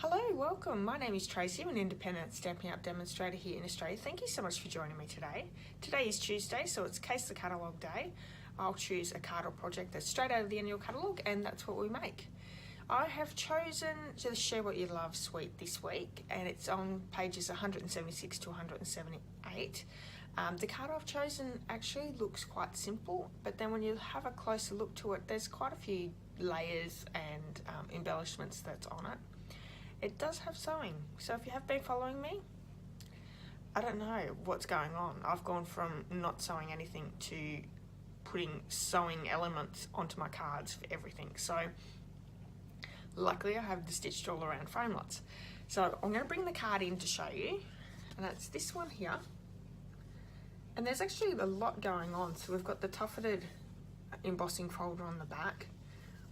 Hello, welcome. My name is Tracy. I'm an independent Stampin' Up demonstrator here in Australia. Thank you so much for joining me today. Today is Tuesday, so it's Case the Catalogue Day. I'll choose a card or project that's straight out of the annual catalogue, and that's what we make. I have chosen the Share What You Love suite this week, and it's on pages 176 to 178. The card I've chosen actually looks quite simple, but then when you have a closer look to it, there's quite a few layers and embellishments that's on it. It does have sewing, so if you have been following me, I don't know what's going on. I've gone from not sewing anything to putting sewing elements onto my cards for everything. So luckily I have the stitched all around framelits. So I'm going to bring the card in to show you, and that's this one here. And there's actually a lot going on. So we've got the tufted embossing folder on the back.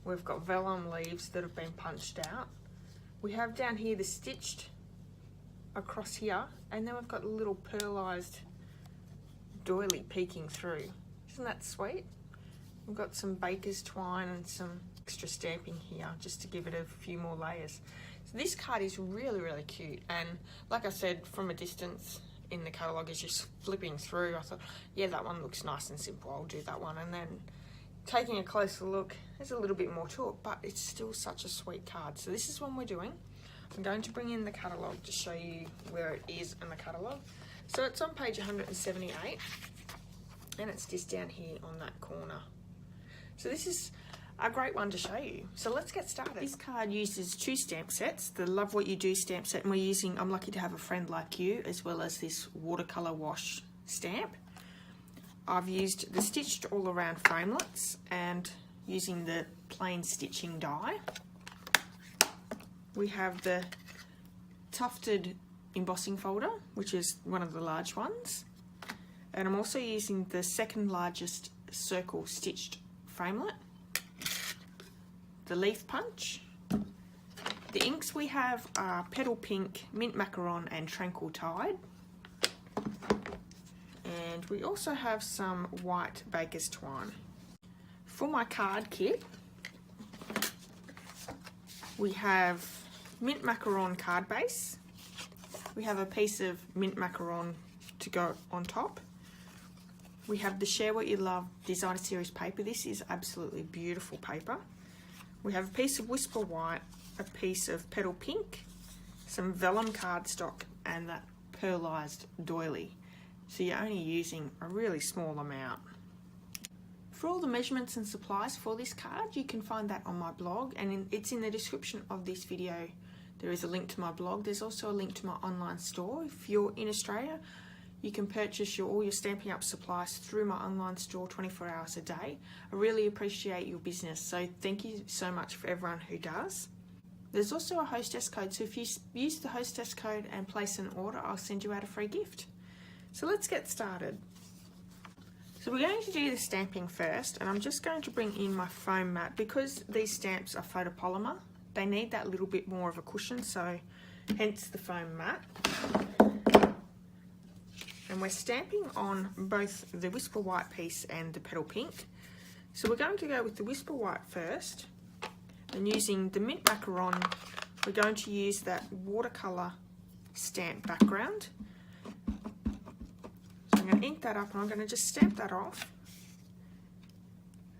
We've got vellum leaves that have been punched out. We have down here the stitched across here, and then we've got a little pearlized doily peeking through. Isn't that sweet? We've got some baker's twine and some extra stamping here just to give it a few more layers. So this card is really, really cute, and like I said, from a distance in the catalogue is just flipping through. I thought, yeah, that one looks nice and simple, I'll do that one. And then taking a closer look, there's a little bit more to it, but it's still such a sweet card. So this is one we're doing. I'm going to bring in the catalogue to show you where it is in the catalogue. So it's on page 178, and it's just down here on that corner. So this is a great one to show you. So let's get started. This card uses two stamp sets, the Love What You Do stamp set, and we're using I'm Lucky to Have a Friend Like You, as well as this watercolour wash stamp. I've used the stitched all around framelits and using the plain stitching die. We have the tufted embossing folder, which is one of the large ones. And I'm also using the second largest circle stitched framelit. The leaf punch. The inks we have are Petal Pink, Mint Macaron and Tranquil Tide. And we also have some white baker's twine. For my card kit, we have Mint Macaron card base. We have a piece of Mint Macaron to go on top. We have the Share What You Love Designer Series paper. This is absolutely beautiful paper. We have a piece of Whisper White, a piece of Petal Pink, some vellum cardstock, and that pearlized doily. So you're only using a really small amount. For all the measurements and supplies for this card, you can find that on my blog, and it's in the description of this video. There is a link to my blog. There's also a link to my online store. If you're in Australia, you can purchase all your Stampin' Up supplies through my online store 24 hours a day. I really appreciate your business, so thank you so much for everyone who does. There's also a hostess code, so if you use the hostess code and place an order, I'll send you out a free gift. So let's get started. So we're going to do the stamping first, and I'm just going to bring in my foam mat. Because these stamps are photopolymer, they need that little bit more of a cushion, so hence the foam mat. And we're stamping on both the Whisper White piece and the Petal Pink. So we're going to go with the Whisper White first, and using the Mint Macaron, we're going to use that watercolour stamp background. I'm going to ink that up, and I'm going to just stamp that off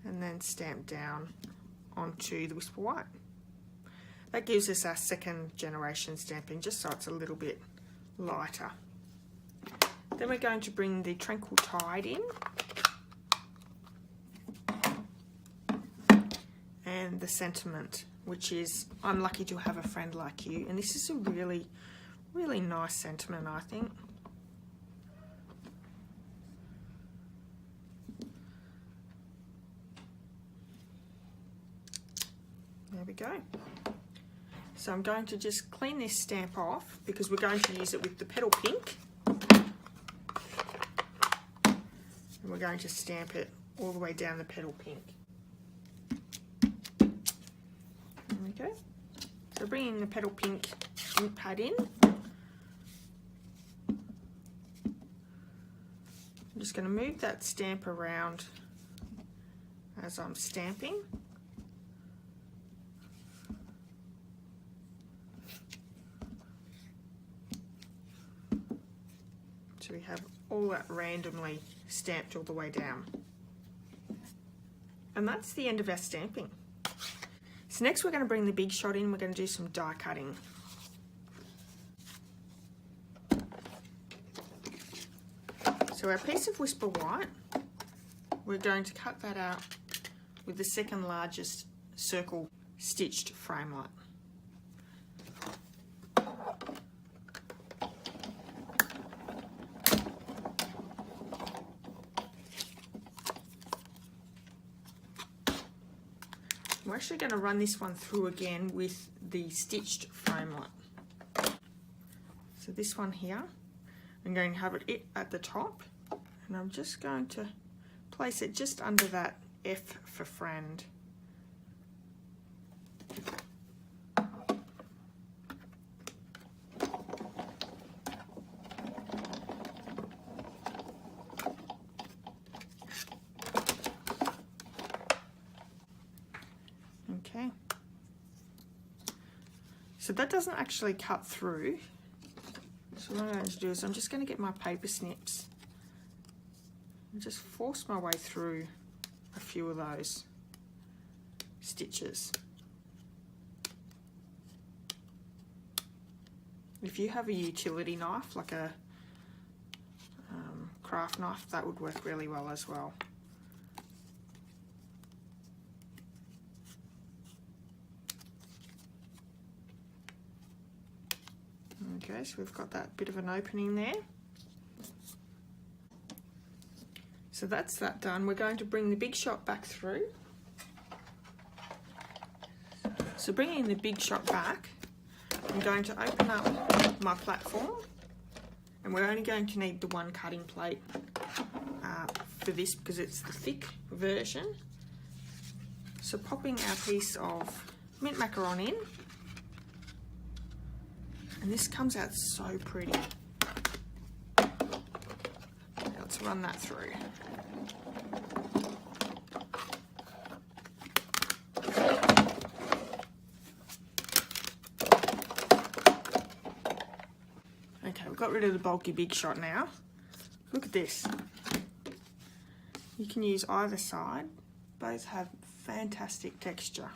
and then stamp down onto the Whisper White. That gives us our second generation stamping, just so it's a little bit lighter. Then we're going to bring the Tranquil Tide in, and the sentiment, which is I'm lucky to have a friend like you. And this is a really, really nice sentiment, I think. There we go. So I'm going to just clean this stamp off because we're going to use it with the Petal Pink. And we're going to stamp it all the way down the Petal Pink. There we go. So bringing the Petal Pink ink pad in. I'm just going to move that stamp around as I'm stamping. So we have all that randomly stamped all the way down. And that's the end of our stamping. So next we're going to bring the Big Shot in. We're going to do some die cutting. So our piece of Whisper White, we're going to cut that out with the second largest circle stitched framelit. We're actually going to run this one through again with the stitched framelit. So this one here, I'm going to have it at the top, and I'm just going to place it just under that F for friend. Okay, so that doesn't actually cut through. So what I'm going to do is I'm just going to get my paper snips and just force my way through a few of those stitches. If you have a utility knife, like a craft knife, that would work really well as well. Okay, so we've got that bit of an opening there. So that's that done. We're going to bring the Big Shot back through. So bringing the Big Shot back, I'm going to open up my platform, and we're only going to need the one cutting plate for this because it's the thick version. So popping our piece of mint macaron in, and this comes out so pretty. Let's run that through. Okay, we've got rid of the bulky Big Shot now. Look at this. You can use either side. Both have fantastic texture.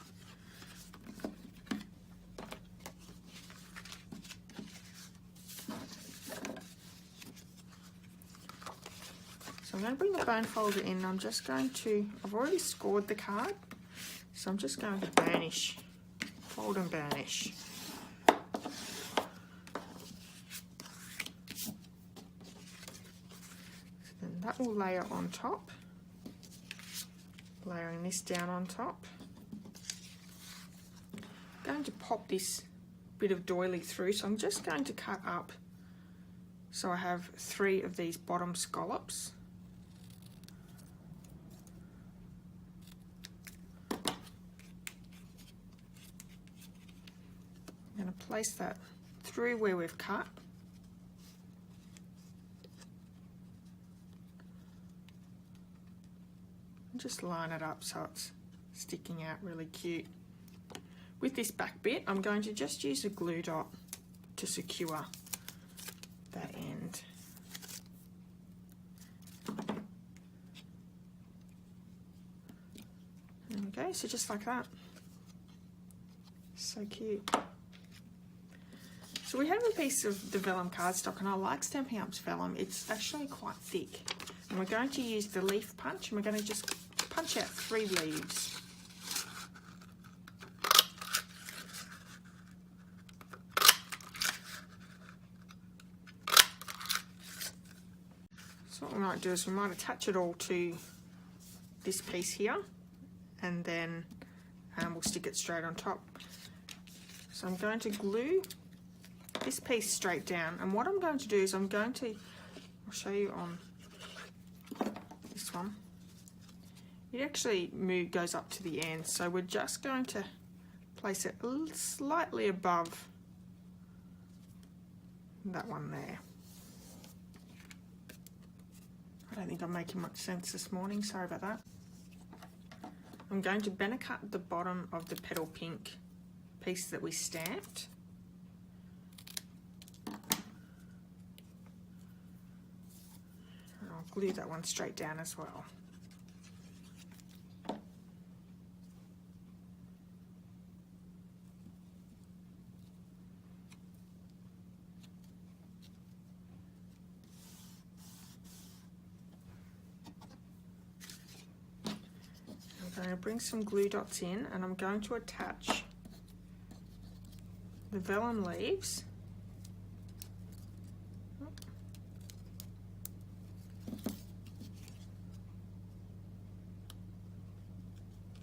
So I'm going to bring the bone folder in. I'm just going to, I've already scored the card, so I'm just going to burnish, fold and burnish. So then that will layer on top, layering this down on top. I'm going to pop this bit of doily through, so I'm just going to cut up so I have 3 of these bottom scallops. I'm going to place that through where we've cut. And just line it up so it's sticking out really cute. With this back bit, I'm going to just use a glue dot to secure that end. There we go, so just like that. So cute. So we have a piece of the vellum cardstock, and I like Stampin' Up's vellum. It's actually quite thick. And we're going to use the leaf punch, and we're going to just punch out 3 leaves. So what we might do is we might attach it all to this piece here, and then we'll stick it straight on top. So I'm going to glue this piece straight down, and what I'm going to do is I'm going to, I'll show you on this one. It actually goes up to the end, so we're just going to place it slightly above that one there. I don't think I'm making much sense this morning, sorry about that. I'm going to Benna cut the bottom of the petal pink piece that we stamped. glue that one straight down as well. I'm going to bring some glue dots in, and I'm going to attach the vellum leaves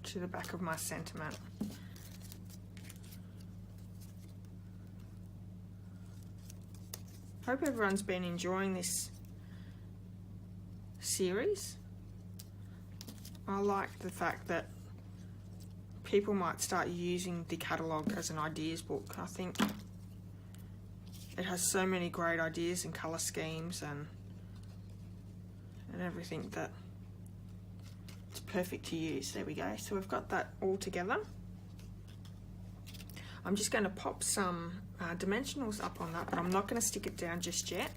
to the back of my sentiment. Hope everyone's been enjoying this series. I like the fact that people might start using the catalogue as an ideas book. I think it has so many great ideas and colour schemes and everything that it's perfect to use. There we go. So we've got that all together. I'm just going to pop some dimensionals up on that, but I'm not going to stick it down just yet.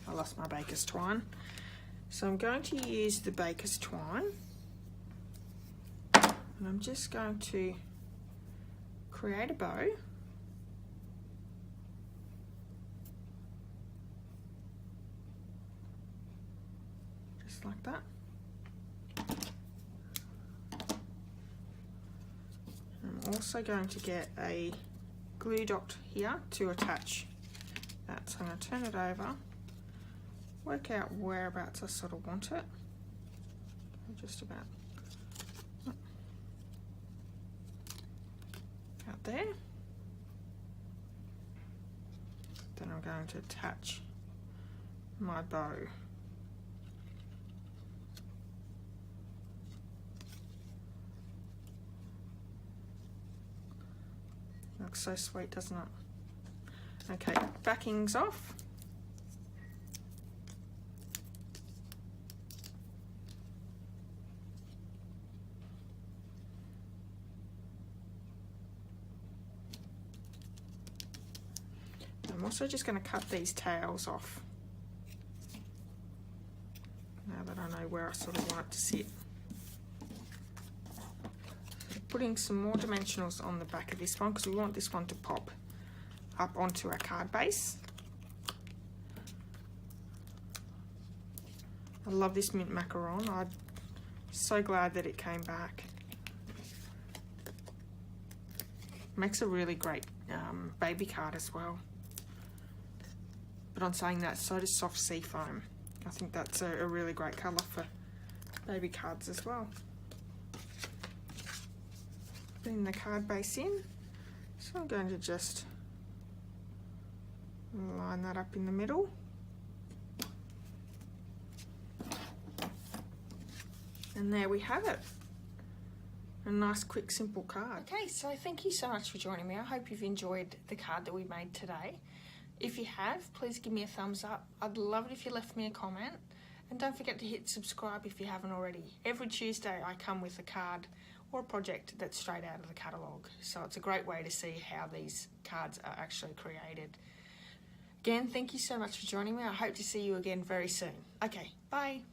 I lost my baker's twine. So I'm going to use the baker's twine, and I'm just going to create a bow. Just like that. I'm also going to get a glue dot here to attach that. So I'm going to turn it over, work out whereabouts I sort of want it. Just about out there. Then I'm going to attach my bow. Looks so sweet, doesn't it? Okay, backing's off. I'm also just going to cut these tails off, now that I know where I sort of want it to sit. Putting some more dimensionals on the back of this one because we want this one to pop up onto our card base. I love this mint macaron. I'm so glad that it came back. Makes a really great baby card as well. But on saying that, so does soft sea foam. I think that's a really great colour for baby cards as well. Putting the card base in, so I'm going to just line that up in the middle. And there we have it. A nice, quick, simple card. Okay, so thank you so much for joining me. I hope you've enjoyed the card that we made today. If you have, please give me a thumbs up. I'd love it if you left me a comment. And don't forget to hit subscribe if you haven't already. Every Tuesday I come with a card or a project that's straight out of the catalogue. So it's a great way to see how these cards are actually created. Again, thank you so much for joining me. I hope to see you again very soon. Okay, bye.